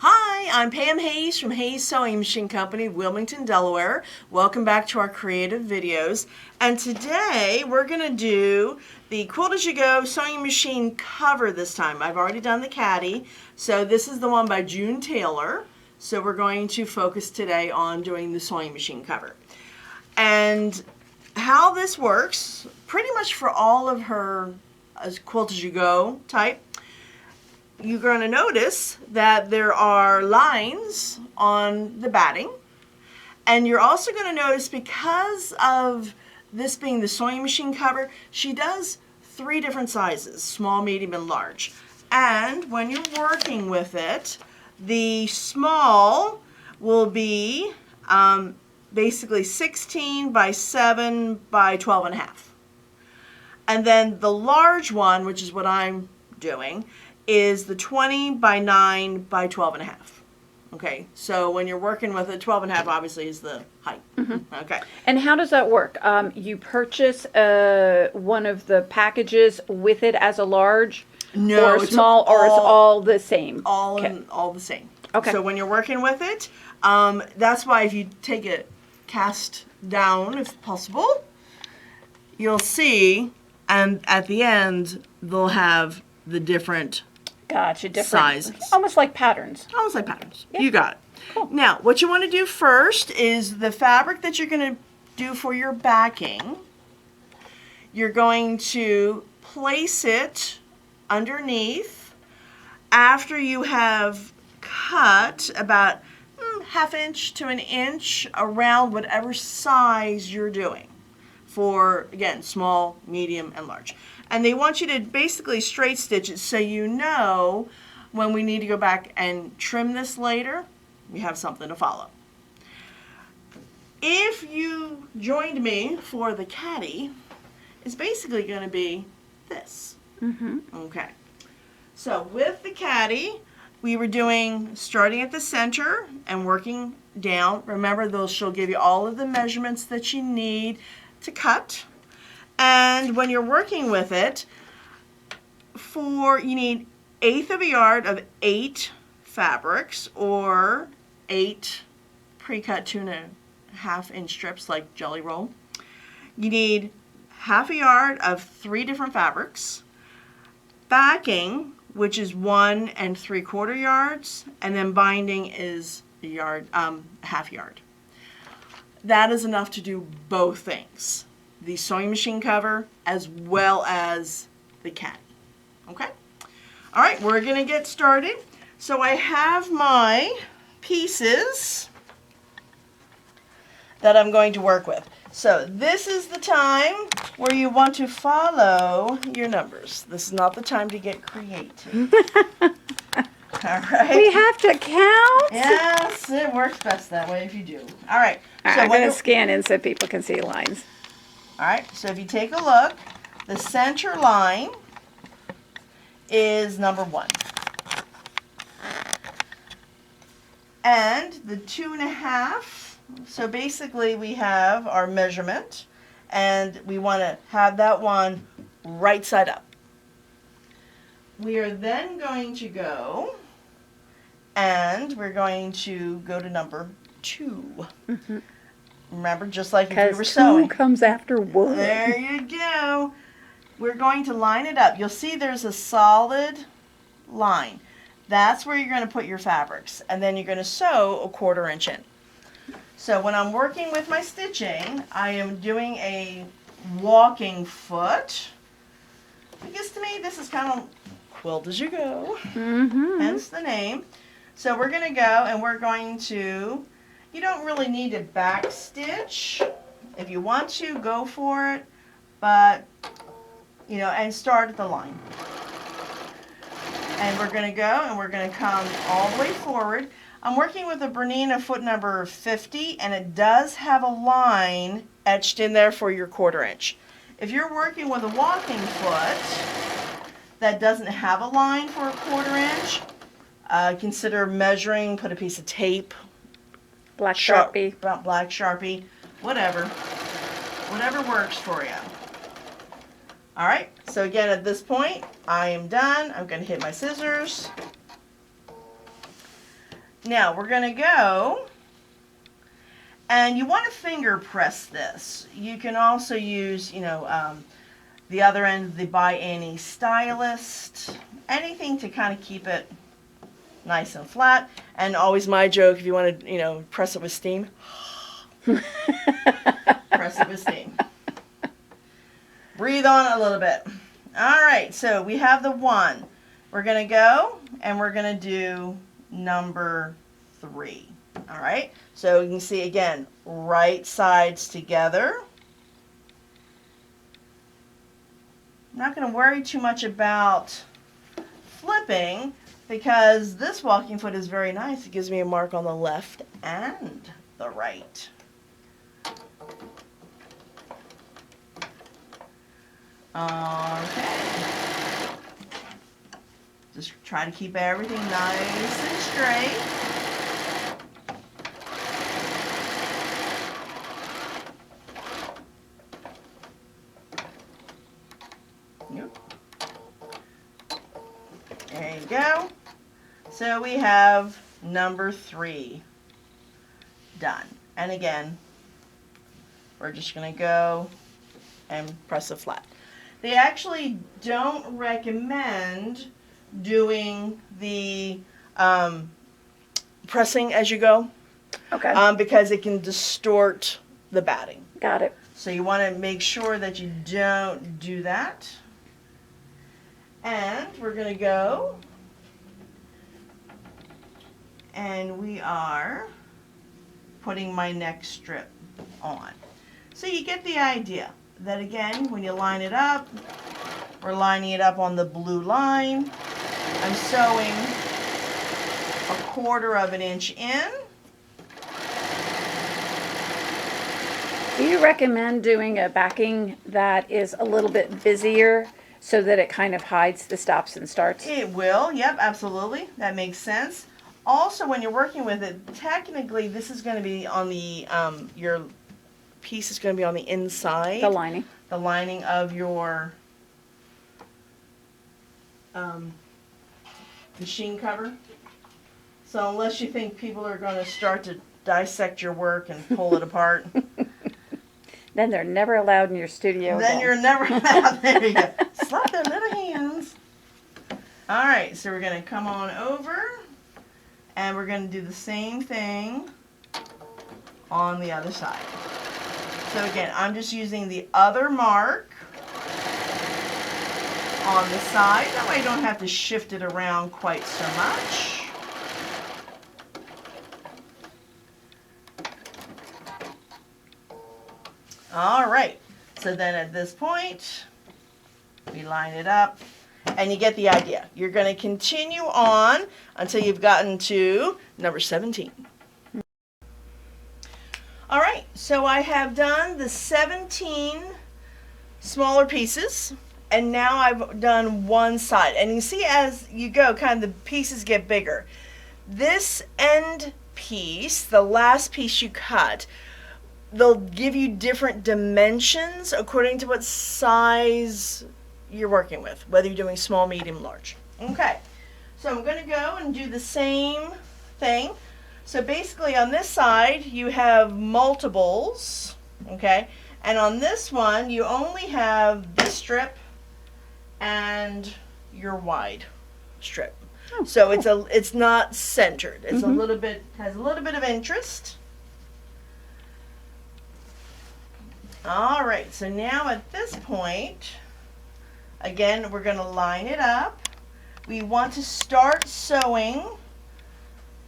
Hi, I'm Pam Hayes from Hayes Sewing Machine Company, Wilmington, Delaware. Welcome back to our creative videos. And today we're going to do the Quilt-As-You-Go sewing machine cover this time. I've already done the caddy, so this is the one by June Taylor. So we're going to focus today on doing the sewing machine cover. And how this works, pretty much for all of her Quilt-As-You-Go type, you're going to notice that there are lines on the batting, and you're also going to notice, because of this being the sewing machine cover, she does 3 different sizes: small, medium, and large. And when you're working with it, the small will be basically 16 by 7 by 12 and a half. And then the large one, which is what I'm doing, is the 20 by 9 by 12 and a half. Okay, so when you're working with it, 12 and a half obviously is the height. Okay. And how does that work? You purchase one of the packages with it as a large, No, or a small, or it's all the same? All the same. Okay. So when you're working with it, that's why if you take it cast down, if possible, you'll see, and at the end, they'll have the different Gotcha, different sizes. Almost like patterns. Almost like patterns. Yep. You got it. Cool. Now, what you want to do first is the fabric that you're going to do for your backing. You're going to place it underneath after you have cut about ½ inch to 1 inch around whatever size you're doing for, again, small, medium, and large. And they want you to basically straight stitch it so you know when we need to go back and trim this later, we have something to follow. If you joined me for the caddy, it's basically going to be this. Okay. So with the caddy, we were doing starting at the center and working down. Remember, she'll give you all of the measurements that you need to cut. And when you're working with it, you need 1/8 of a yard of 8 fabrics, or 8 pre-cut 2.5 inch strips like Jelly Roll. You need ½ a yard of 3 different fabrics. Backing, which is 1 3/4 yards, and then binding is a yard, ½ yard. That is enough to do both things: the sewing machine cover as well as the caddy. Okay? All right, we're going to get started. So I have my pieces that I'm going to work with. So this is the time where you want to follow your numbers. This is not the time to get creative. All right. We have to count? Yes, it works best that way if you do. All right. All right, So I'm going to scan in so people can see lines. All right, so if you take a look, the center line is number 1. And the 2.5, so basically we have our measurement, and we want to have that one right side up. We are then going to go, and we're going to go to number 2. Remember, just like if we were sewing. 2 comes after 1. There you go. We're going to line it up. You'll see there's a solid line. That's where you're going to put your fabrics. And then you're going to sew a 1/4 inch in. So when I'm working with my stitching, I am doing a walking foot. Because to me, this is kind of Quilt-As-You-Go. Hence the name. So we're going to go, and we're going to... You don't really need to back stitch. If you want to, go for it. But, and start at the line. And we're going to go, and we're going to come all the way forward. I'm working with a Bernina foot number 50, and it does have a line etched in there for your 1/4 inch. If you're working with a walking foot that doesn't have a line for a 1/4 inch, consider measuring, put a piece of tape, Black Sharpie. Black Sharpie, whatever works for you. All right, so again, at this point, I am done. I'm going to hit my scissors. Now we're going to go, and you want to finger press this. You can also use, the other end of the By Annie stylist, anything to kind of keep it nice and flat. And always my joke, if you want to, press it with steam, press it with steam. Breathe on it a little bit. All right, so we have the 1. We're going to go and we're going to do number 3. All right, so you can see again, right sides together. I'm not going to worry too much about flipping because this walking foot is very nice. It gives me a mark on the left and the right. Okay. Just try to keep everything nice and straight. Yep. There you go. So we have number 3 done. And again, we're just going to go and press it flat. They actually don't recommend doing the pressing as you go. Okay. Because it can distort the batting. Got it. So you want to make sure that you don't do that. And we're going to go, and we are putting my next strip on. So you get the idea that again, when you line it up, we're lining it up on the blue line. I'm sewing 1/4 of an inch in. Do you recommend doing a backing that is a little bit busier so that it kind of hides the stops and starts? It will, yep, absolutely. That makes sense. Also, when you're working with it, technically this is going to be on the, your piece is going to be on the inside. The lining. The lining of your machine cover. So unless you think people are going to start to dissect your work and pull it apart, Then they're never allowed in your studio then again. you're never allowed. There you go. Slap their little hands. All right, so we're going to come on over, and we're going to do the same thing on the other side. So again, I'm just using the other mark on the side. That way I don't have to shift it around quite so much. All right, so then at this point, we line it up, and you get the idea. You're going to continue on until you've gotten to number 17. All right, so I have done the 17 smaller pieces, and now I've done one side. And you see as you go, kind of the pieces get bigger. This end piece, the last piece you cut, they'll give you different dimensions according to what size you're working with, whether you're doing small, medium, large. Okay, so I'm going to go and do the same thing. So basically on this side you have multiples, okay, and on this one you only have this strip and your wide strip. Oh, so cool. it's not centered. It's a little bit, has a little bit of interest. All right, so now at this point, again, we're going to line it up. We want to start sewing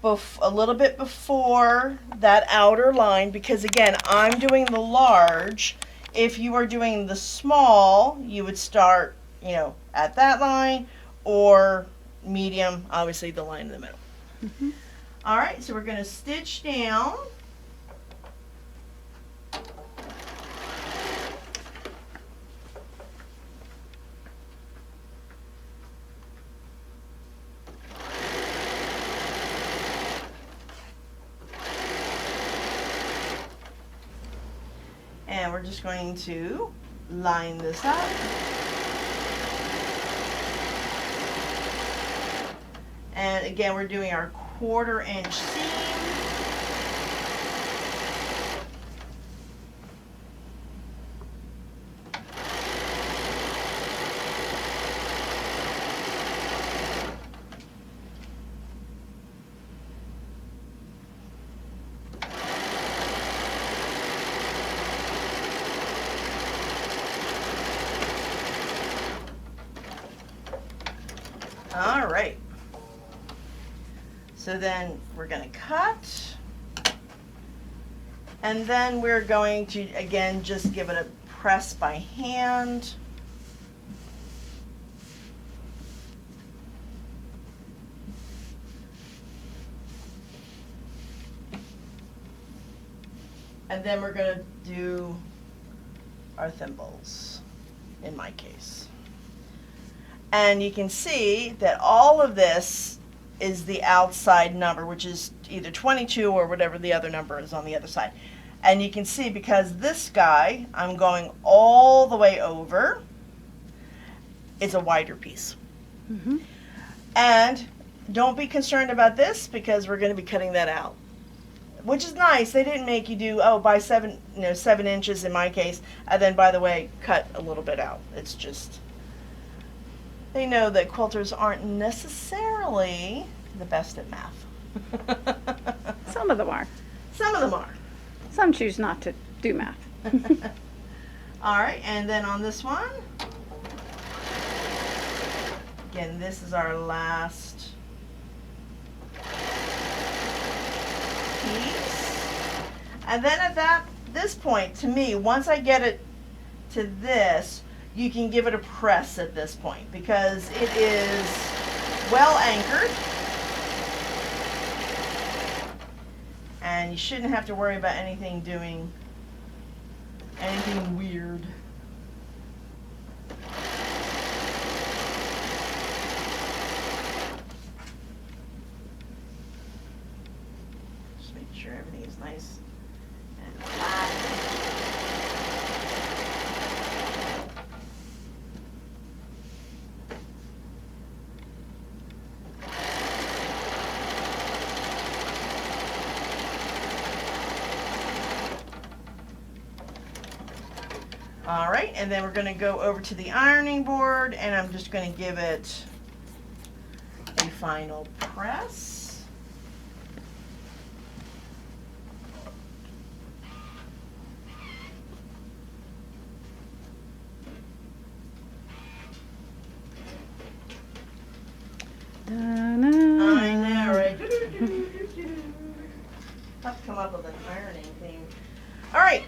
a little bit before that outer line because, again, I'm doing the large. If you are doing the small, you would start, at that line, or medium, obviously the line in the middle. All right, so we're going to stitch down. And we're just going to line this up. And again, we're doing our 1/4 inch seam. All right. So then we're going to cut. And then we're going to, again, just give it a press by hand. And then we're going to do our thimbles, in my case. And you can see that all of this is the outside number, which is either 22 or whatever the other number is on the other side. And you can see because this guy, I'm going all the way over, it's a wider piece. Mm-hmm. And don't be concerned about this because we're going to be cutting that out, which is nice. They didn't make you do, oh, by 7 inches in my case, and then, by the way, cut a little bit out. It's just, they know that quilters aren't necessarily the best at math. Some of them are. Some of them are. Some choose not to do math. All right, and then on this one, again, this is our last piece. And then at this point, to me, once I get it to this, you can give it a press at this point because it is well anchored. And you shouldn't have to worry about doing anything weird. Just make sure everything is nice and flat. All right, and then we're going to go over to the ironing board, and I'm just going to give it a final press. I know, right? Have to come up with an ironing theme. All right.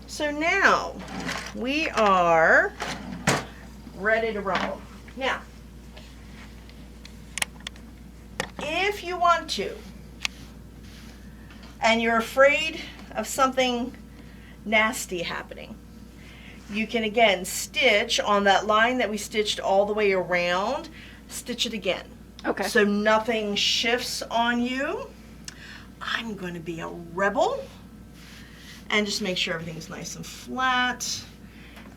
So now we are ready to rumble. Now, if you want to, and you're afraid of something nasty happening, you can again stitch on that line that we stitched all the way around, stitch it again. Okay. So nothing shifts on you. I'm going to be a rebel. And just make sure everything's nice and flat.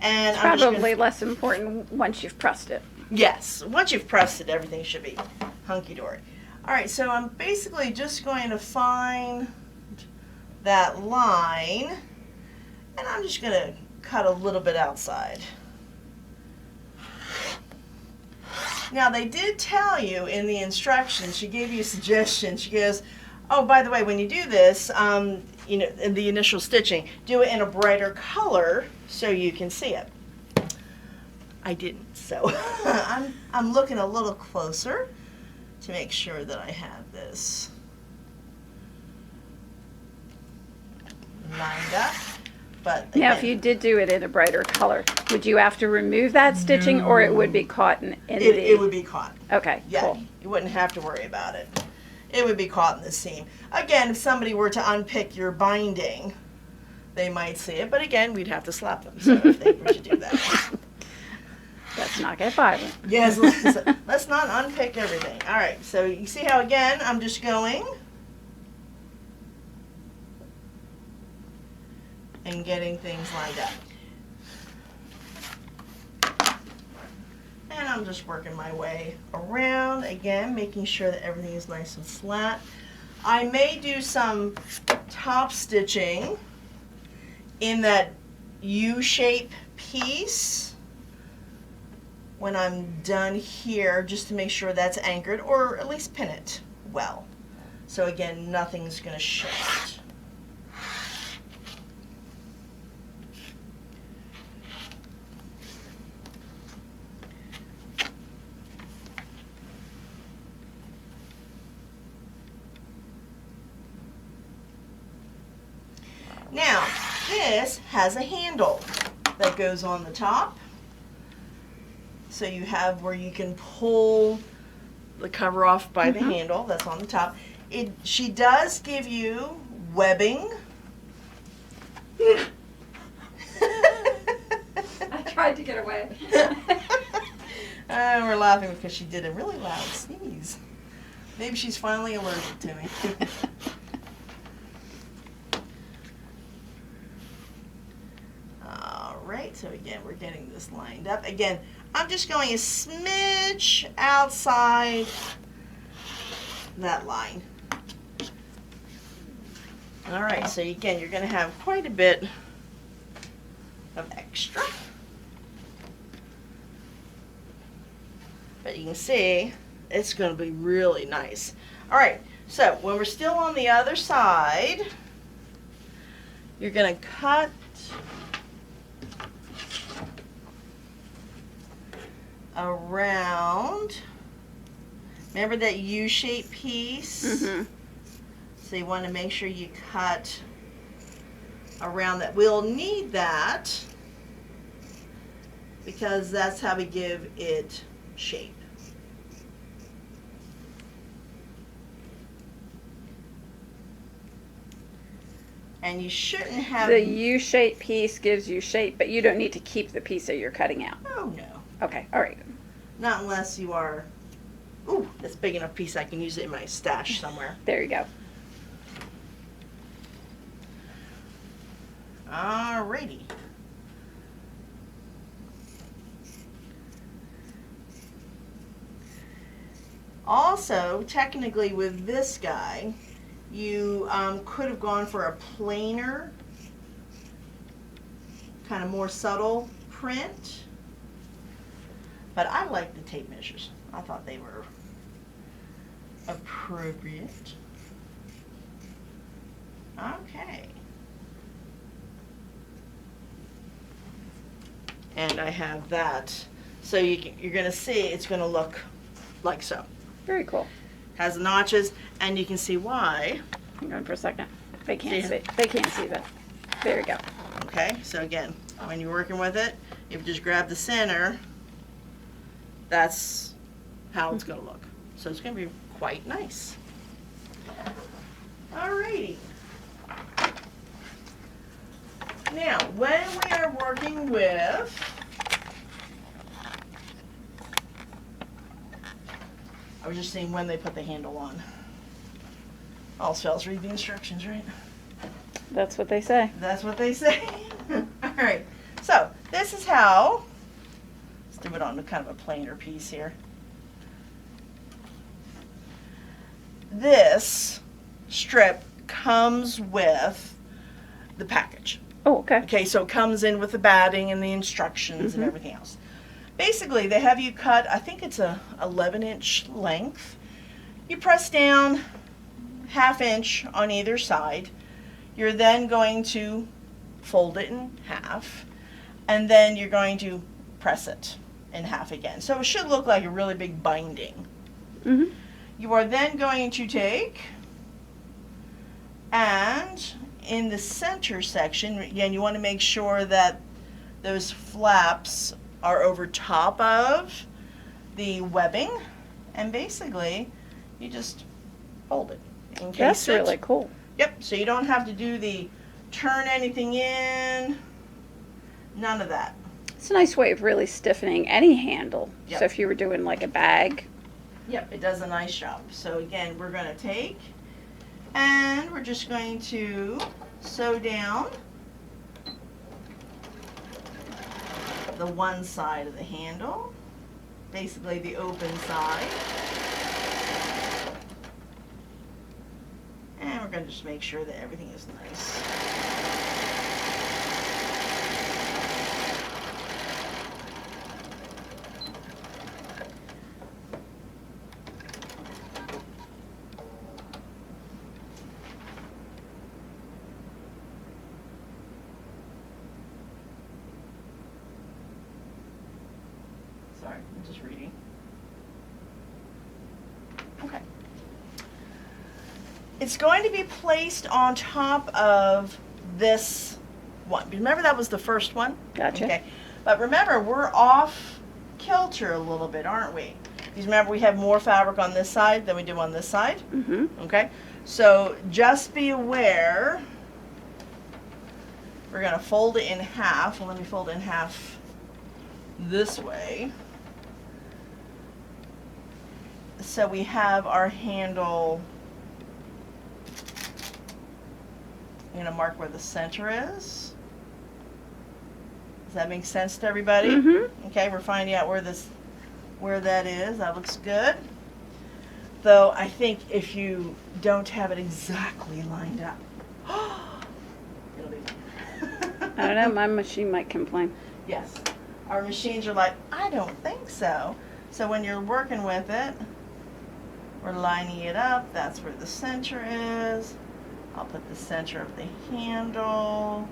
And It's probably less important once you've pressed it. Yes, once you've pressed it, everything should be hunky-dory. All right, so I'm basically just going to find that line, and I'm just going to cut a little bit outside. Now, they did tell you in the instructions, she gave you a suggestion. She goes, oh, by the way, when you do this, in the initial stitching, do it in a brighter color so you can see it. I didn't, so I'm looking a little closer to make sure that I have this lined up. But again, Now, if you did do it in a brighter color, would you have to remove that stitching, or it would be caught in the... It would be caught. Okay, Yeah, cool. you wouldn't have to worry about it. It would be caught in the seam. Again, if somebody were to unpick your binding, they might see it, but again, we'd have to slap them, so if they were to do that. Let's not get violent. Yes, let's not unpick everything. All right, so you see how, again, I'm just going and getting things lined up. And I'm just working my way around, again, making sure that everything is nice and flat. I may do some top stitching in that U-shape piece when I'm done here, just to make sure that's anchored, or at least pin it well. So again, nothing's going to shift. Now, this has a handle that goes on the top. So you have where you can pull the cover off by the handle that's on the top. She does give you webbing. I tried to get away. We're laughing because she did a really loud sneeze. Maybe she's finally allergic to me. Alright, so again, we're getting this lined up. Again, I'm just going a smidge outside that line. Alright, so again, you're going to have quite a bit of extra. But you can see, it's going to be really nice. Alright, so when we're still on the other side, you're going to cut around. Remember that U-shaped piece? So you want to make sure you cut around that. We'll need that because that's how we give it shape. And you shouldn't have... The U-shaped piece gives you shape, but you don't need to keep the piece that you're cutting out. Oh, no. Okay, all right. Not unless you are... Ooh, that's a big enough piece I can use it in my stash somewhere. There you go. Alrighty. Also, technically with this guy, you could have gone for a plainer, kind of more subtle print. But I like the tape measures. I thought they were appropriate. Okay. And I have that. So you're going to see it's going to look like so. Very cool. Has the notches, and you can see why. Hang on for a second. They can't See? see. They can't see that. There we go. Okay, so again, when you're working with it, if you just grab the center, that's how it's going to look. So it's going to be quite nice. Alrighty. Now, when we are working with I was just saying when they put the handle on. All spells read the instructions, right? That's what they say. That's what they say. Alright, so this is how, let's do it on kind of a plainer piece here. This strip comes with the package. Oh, okay. Okay, so it comes in with the batting and the instructions and everything else. Basically, they have you cut, I think it's a 11-inch length. You press down 1/2 inch on either side. You're then going to fold it in half, and then you're going to press it in half again. So it should look like a really big binding. You are then going to take and in the center section, again, you want to make sure that those flaps are over top of the webbing, and basically you just fold it. Encase That's it. really cool. Yep, so you don't have to do the turn anything in, none of that. It's a nice way of really stiffening any handle. Yep. So if you were doing like a bag. Yep, it does a nice job. So again, we're going to take and we're just going to sew down the one side of the handle. basically the open side. And we're going to just make sure that everything is nice. Sorry, I'm just reading. Okay. It's going to be placed on top of this one. Remember that was the first one? Gotcha. Okay. But remember, we're off kilter a little bit, aren't we? Because remember, we have more fabric on this side than we do on this side. Mm-hmm. Okay? So just be aware. We're going to fold it in half. Well, let me fold it in half this way. So we have our handle. I'm going to mark where the center is. Does that make sense to everybody? Mm-hmm. Okay, we're finding out where that is. That looks good. Though I think if you don't have it exactly lined up, it'll be I don't know, my machine might complain. Yes. Our machines are like, I don't think so. So when you're working with it, we're lining it up. That's where the center is. I'll put the center of the handle.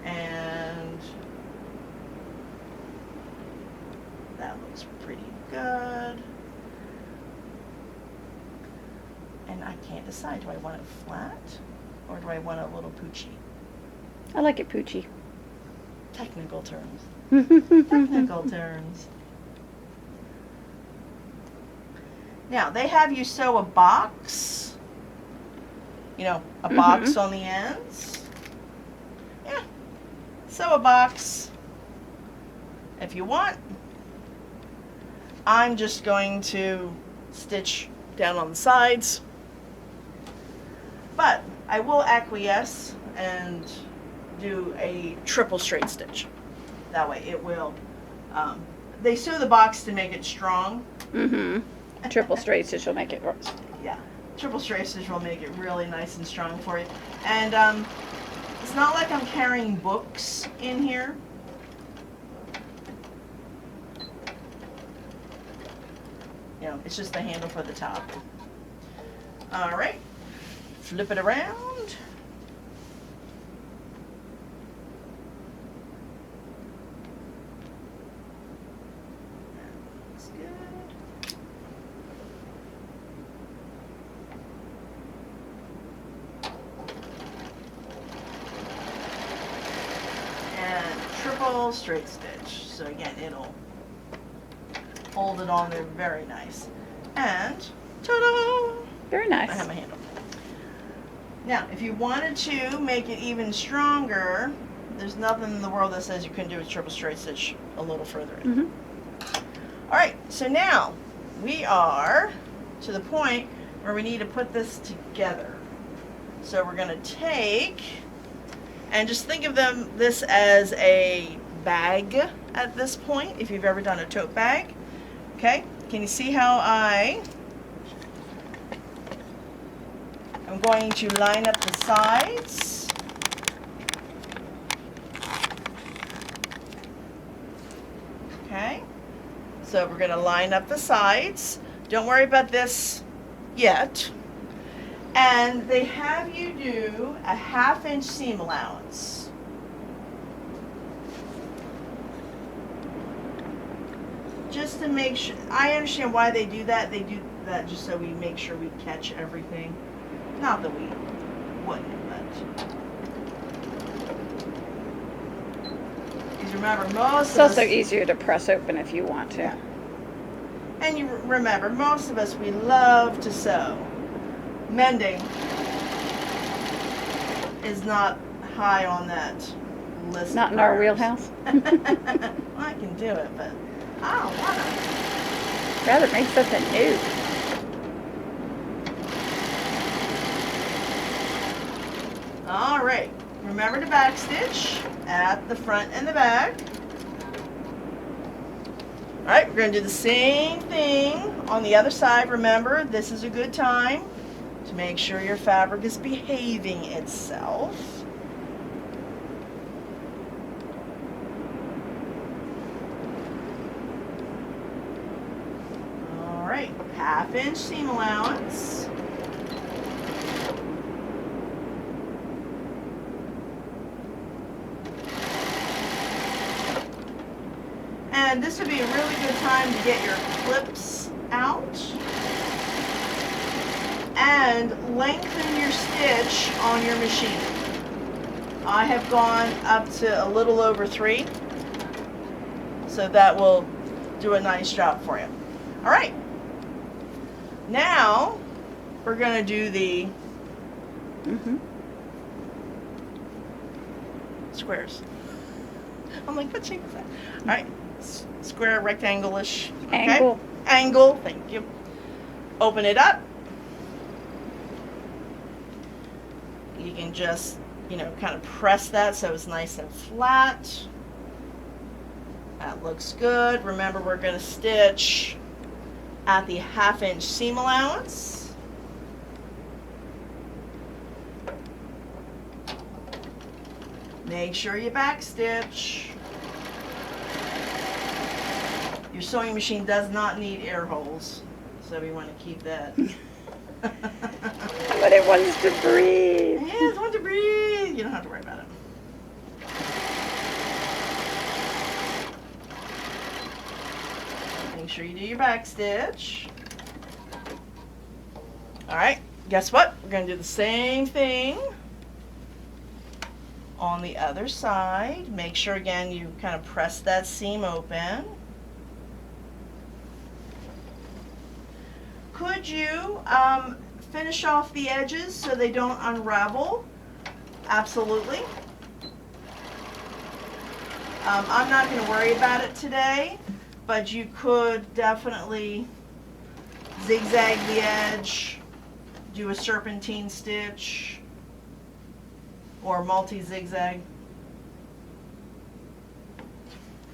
And that looks pretty good. And I can't decide, do I want it flat or do I want it a little poochy? I like it poochy. Technical terms. Technical terms. Now, they have you sew a box. You know, a box on the ends. Yeah. Sew a box if you want. I'm just going to stitch down on the sides. But I will acquiesce and do a triple straight stitch. That way it will, they sew the box to make it strong. Mm-hmm. Triple straight stitch will make it work. Yeah, triple straight stitch will make it really nice and strong for you. And it's not like I'm carrying books in here. You know, it's just the handle for the top. All right, flip it around. Looks good. And triple straight stitch. So again, it'll hold it on there very nice. And ta-da! Very nice. I have my handle. Now, if you wanted to make it even stronger, there's nothing in the world that says you couldn't do a triple straight stitch a little further in. Mm-hmm. All right, so now we are to the point where we need to put this together. So we're going to take, and just think of this as a bag at this point, if you've ever done a tote bag. Okay, can you see how I'm going to line up the sides. Okay, so we're going to line up the sides. Don't worry about this yet. And they have you do a 1/2 inch seam allowance. Just to make sure, I understand why they do that. They do that just so we make sure we catch everything. Not that we wouldn't, but. Because remember, most It's of us. also easier to press open if you want to. Yeah. And you remember, most of us, we love to sew. Mending is not high on that list. Not of in our priorities. wheelhouse. Well, I can do it, but I don't want to. Rather make something new. All right. Remember to backstitch at the front and the back. All right, we're going to do the same thing on the other side. Remember, this is a good time to make sure your fabric is behaving itself. All right, 1/2 inch seam allowance. And this would be a really good time to get your clips out and lengthen your stitch on your machine. I have gone up to a little over 3, so that will do a nice job for you. All right, now we're going to do the squares. I'm like, what shape is that? All right. Square, rectangle-ish. Okay? Angle. Angle, thank you. Open it up. You can just, kind of press that so it's nice and flat. That looks good. Remember, we're going to stitch at the 1/2 inch seam allowance. Make sure you back stitch. Your sewing machine does not need air holes, so we want to keep that. But it wants to breathe. Yeah, it wants to breathe. You don't have to worry about it. Make sure you do your back stitch. All right, guess what? We're going to do the same thing on the other side. Make sure, again, you kind of press that seam open. Could you finish off the edges so they don't unravel? Absolutely. I'm not going to worry about it today, but you could definitely zigzag the edge, do a serpentine stitch, or multi-zigzag.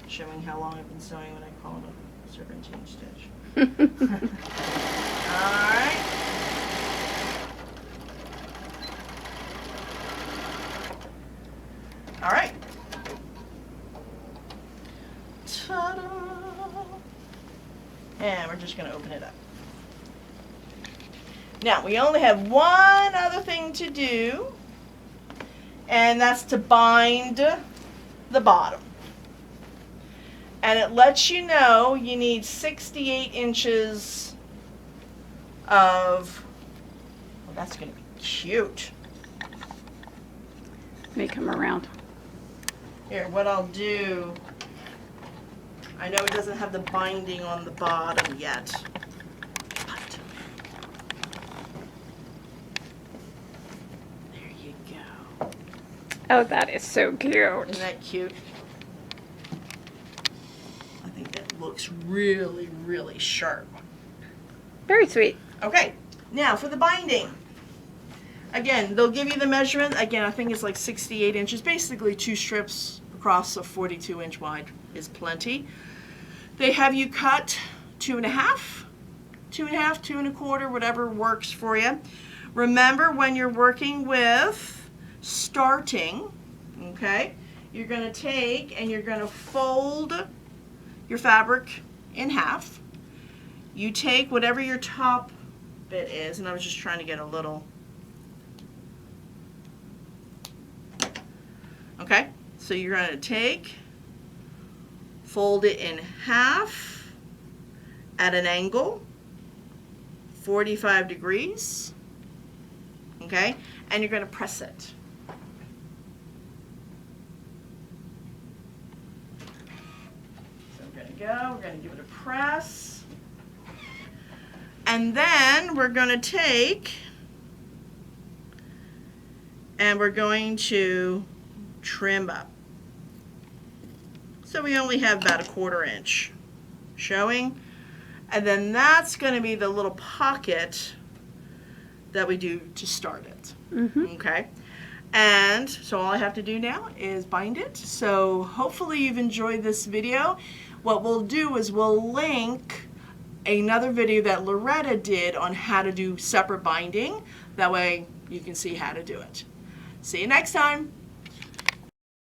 Showing how long I've been sewing when I call it a serpentine stitch. Alright. Alright. Ta-da! And we're just going to open it up. Now, we only have one other thing to do, and that's to bind the bottom. And it lets you know you need 68 inches of, well, that's going to be cute. Let me come around. Here, what I'll do, I know it doesn't have the binding on the bottom yet, but there you go. Oh, that is so cute. Isn't that cute? I think that looks really, really sharp. Very sweet. Okay, now for the binding. Again, they'll give you the measurement. Again, I think it's like 68 inches. Basically 2 strips across a 42 inch wide is plenty. They have you cut 2.5, 2.5, 2 1/4, whatever works for you. Remember, when you're working with starting, okay, you're going to take and you're going to fold your fabric in half. You take whatever your top bit is, and I was just trying to get a little, okay, so you're going to take, fold it in half at an angle, 45 degrees, okay, and you're going to press it. So we're going to go, we're going to give it a press, and then we're going to take and we're going to trim up. So we only have about a 1/4 inch showing, and then that's going to be the little pocket that we do to start it. Okay, and so all I have to do now is bind it. So hopefully you've enjoyed this video. what we'll do is we'll link another video that Loretta did on how to do separate binding. That way you can see how to do it. See you next time.